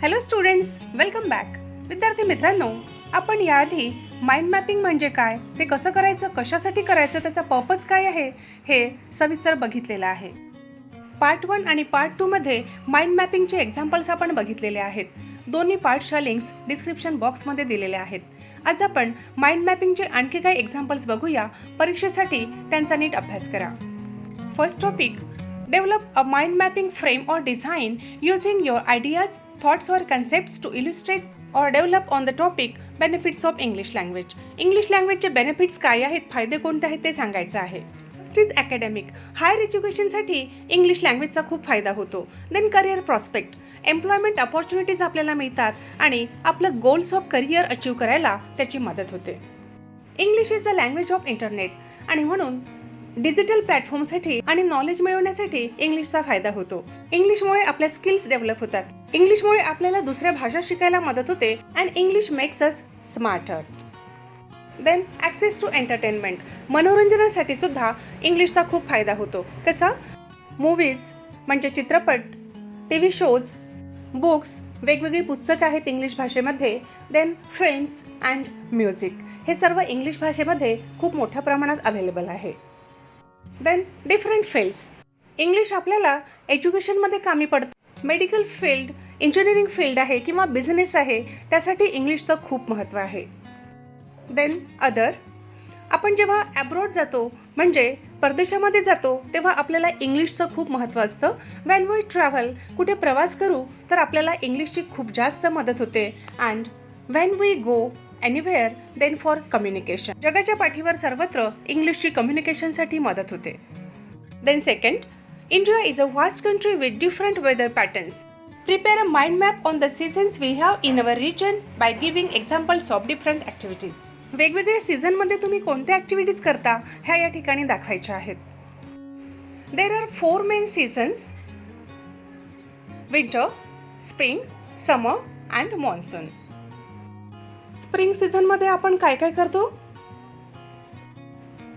Hello students, welcome back. विद्यार्थी मित्रांनो, आपण याआधी माइंड मॅपिंग म्हणजे काय, ते कसं करायचं, कशासाठी करायचं, त्याचा पर्पज काय आहे हे सविस्तर बघितलेलं आहे. पार्ट 1 आणि पार्ट 2 मध्ये माइंड मॅपिंगचे एक्झाम्पल्स आपण बघितलेले आहेत. दोन्ही पार्ट्सच्या लिंक्स डिस्क्रिप्शन बॉक्समध्ये दिलेल्या आहेत. आज आपण माइंड मॅपिंगचे आणखी काही एक्झाम्पल्स बघूया. परीक्षेसाठी त्यांचा नीट अभ्यास करा. First topic, develop a mind mapping frame or design using your ideas, thoughts or concepts to illustrate or develop on the topic benefits of English language. English लँग्वेजचे बेनिफिट्स काय आहेत, फायदे कोणते आहेत ते सांगायचं आहे. First is academic. हायर एज्युकेशनसाठी इंग्लिश लँग्वेजचा खूप फायदा होतो. Then career prospect. Employment opportunities आपल्याला मिळतात आणि आपलं गोल्स ऑफ करिअर अचीव करायला त्याची मदत होते. English is the language of internet आणि म्हणून डिजिटल प्लॅटफॉर्मसाठी आणि नॉलेज मिळवण्यासाठी इंग्लिशचा फायदा होतो. इंग्लिशमुळे आपल्या स्किल्स डेव्हलप होतात. इंग्लिशमुळे आपल्याला दुसऱ्या भाषा शिकायला मदत होते and English makes us smarter. Then access to entertainment. मनोरंजनासाठी सुद्धा इंग्लिशचा खूप फायदा होतो. कसा? मूवीज म्हणजे चित्रपट, TV शोज, बुक्स, वेगवेगळी पुस्तकं आहेत इंग्लिश भाषेमध्ये. देन फिल्म्स अँड म्युझिक, हे सर्व इंग्लिश भाषेमध्ये खूप मोठ्या प्रमाणात अवेलेबल आहे. Then different fields. इंग्लिश आपल्याला एज्युकेशनमध्ये कामी पडतं. मेडिकल फील्ड, इंजिनिअरिंग फील्ड आहे किंवा बिझनेस आहे, त्यासाठी इंग्लिशचं खूप महत्त्व आहे. Then other. आपण जेव्हा ॲब्रॉड जातो म्हणजे परदेशामध्ये जातो तेव्हा आपल्याला इंग्लिशचं खूप महत्त्व असतं. व्हेन वी ट्रॅव्हल, कुठे प्रवास करू तर आपल्याला इंग्लिशची खूप जास्त मदत होते. And when we go anywhere then for communication. जगाच्या पाठीवर सर्वत्र इंग्लिशची कम्युनिकेशनसाठी मदत होते. Then second, India is a vast country with different weather patterns. Prepare a mind map on the seasons we have in our region by giving examples of different activities. वेगवेगळ्या सीझनमध्ये तुम्ही कोणत्या ॲक्टिव्हिटीज करता ह्या या ठिकाणी दाखवायच्या आहेत. There are 4 main seasons: winter, spring, summer and monsoon. Spring सीझनमध्ये आपण काय काय करतो?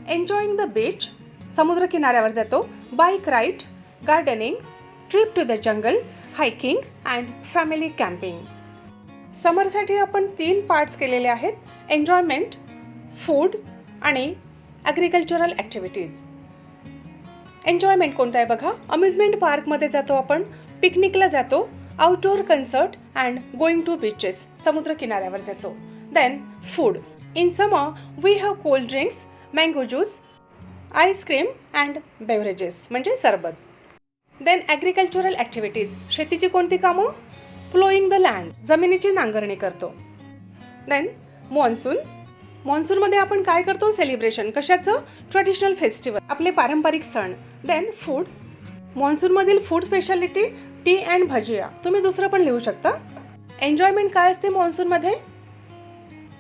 एन्जॉईंग द बीच, समुद्र किनाऱ्यावर जातो. Bike ride, gardening, trip to the jungle, hiking and family camping. समरसाठी आपण 3 पार्ट्स केलेले आहेत: एन्जॉयमेंट, फूड आणि ॲग्रिकल्चरल ॲक्टिव्हिटीज. एन्जॉयमेंट कोणतं आहे बघा. अम्युजमेंट पार्कमध्ये जातो आपण, पिकनिकला जातो, outdoor concert and going to beaches, समुद्र किनाऱ्यावर जातो. Then food. In summer we have cold drinks, mango juice, ice cream and beverages म्हणजे सरबत. Then agricultural activities. शेतीची कोणती कामं? प्लोईंग द लँड, जमिनीची नांगरणी करतो. Then monsoon. मॉन्सूनमध्ये आपण काय करतो? सेलिब्रेशन. कशाचं? ट्रेडिशनल फेस्टिवल, आपले पारंपरिक सण. Then food. मॉन्सूनमधील food speciality tea and bhajia. तुम्ही दुसरं पण लिहू शकता. एन्जॉयमेंट काय असते मॉन्सूनमध्ये?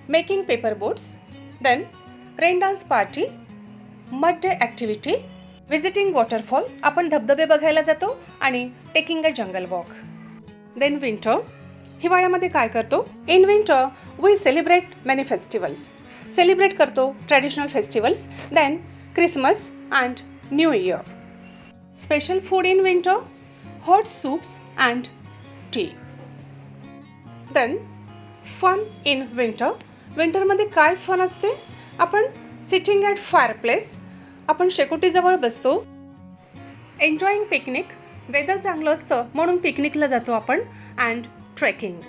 Making paper boats. Then rain dance party, mud day activity, visiting waterfall, आपण धबधबे बघायला जातो, आणि taking a jungle walk. Then winter. हिवाळ्यामध्ये काय करतो? In winter we celebrate many festivals. Celebrate करतो traditional festivals. Then Christmas and new year. Special food in winter, hot soups and T. Then fun in winter. विंटरमध्ये काय fun असते? आपण sitting at fireplace, आपण शेकोटीजवळ बसतो. एन्जॉईंग पिकनिक, वेदर चांगलं असतं म्हणून पिकनिकला जातो आपण. And trekking.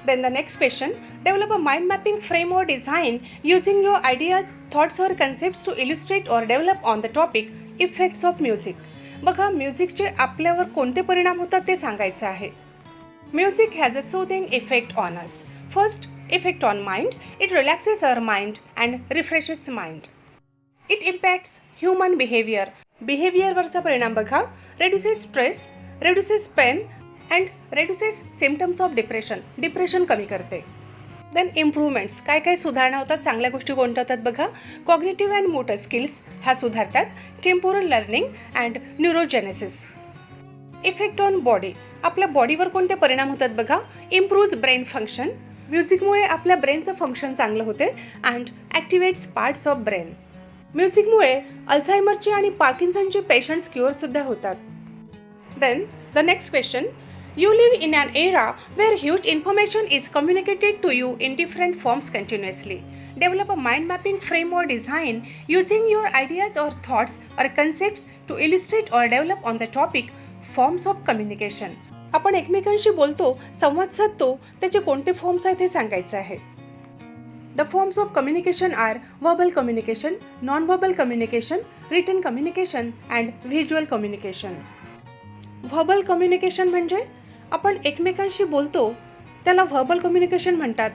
Then the next question, develop a mind mapping frame or design using your ideas, thoughts or concepts to illustrate or develop on the topic effects of music. बघा, म्युझिकचे आपल्यावर कोणते परिणाम होतात ते सांगायचं आहे. Music has a soothing effect on us. First, effect on mind. It relaxes our mind and refreshes mind. It impacts human behavior. Behaviorवरचा परिणाम बघा. Reduces stress, reduces pain and reduces symptoms of depression. Depression कमी करते. Then improvements. काय काय सुधारणा होतात, चांगल्या गोष्टी कोणत्या होतात बघा. Cognitive and motor skills ह्या सुधारतात. Temporal learning and neurogenesis. Effect on body. आपल्या बॉडीवर कोणते परिणाम होतात बघा. Improves brain function. म्युझिकमुळे आपल्या ब्रेनचं फंक्शन चांगलं होते and activates parts of brain. म्युझिकमुळे अल्झायमरचे आणि पार्किन्सनचे पेशंट्स क्युअर सुद्धा होतात. Then the next question, You live in an era where huge information is communicated to you in different forms continuously. Develop a mind mapping frame or design using your ideas or thoughts or concepts to illustrate or develop on the topic forms of communication. आपण एकमेकांशी बोलतो, संवाद साधतो, त्याचे कोणते forms आहेत हे सांगायचं आहे. The forms of communication are verbal communication, non-verbal communication, written communication and visual communication. Verbal communication म्हणजे आपण एकमेकांशी बोलतो त्याला व्हर्बल कम्युनिकेशन म्हणतात.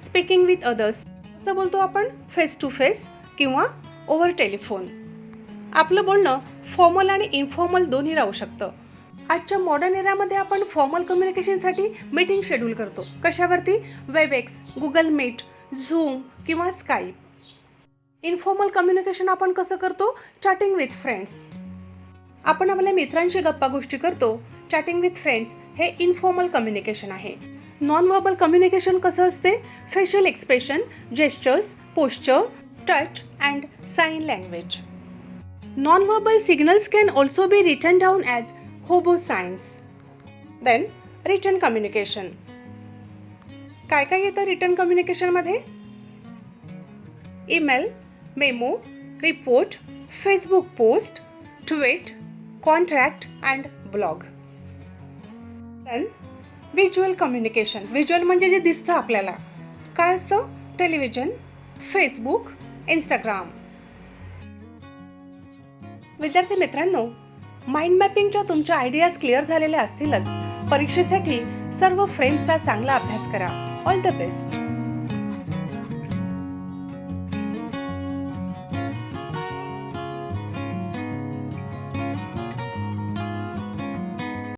स्पीकिंग विथ अदर्स असं बोलतो आपण फेस टू फेस किंवा ओव्हर टेलिफोन. आपलं बोलणं फॉर्मल आणि इनफॉर्मल दोन्ही राहू शकतं. आजच्या मॉडर्न एरामध्ये आपण फॉर्मल कम्युनिकेशनसाठी मीटिंग शेड्यूल करतो. कशावरती? वेबएक्स, गुगल मीट, झूम किंवा स्काईप. इनफॉर्मल कम्युनिकेशन आपण कसं करतो? Chatting with friends. आपण आपल्या मित्रांशी गप्पा गोष्टी करतो. चॅटिंग विथ फ्रेंड्स हे इनफॉर्मल कम्युनिकेशन आहे. नॉन व्हर्बल कम्युनिकेशन कसं असते? Facial expression, gestures, posture, touch and sign language. Non verbal signals can also be written down as hobo signs. Then written communication. काय काय येतं रिटन कम्युनिकेशनमध्ये? Email, memo, report, Facebook post, tweet, contract and blog. Then visual communication. Visual म्हणजे जे दिसतं आपल्याला. काय असतं? Television, Facebook, Instagram. विद्यार्थी मित्रांनो, माइंड मॅपिंगच्या तुमच्या आयडियाज क्लिअर झालेल्या असतीलच. परीक्षेसाठी सर्व फ्रेम्सचा चांगला अभ्यास करा. All the best.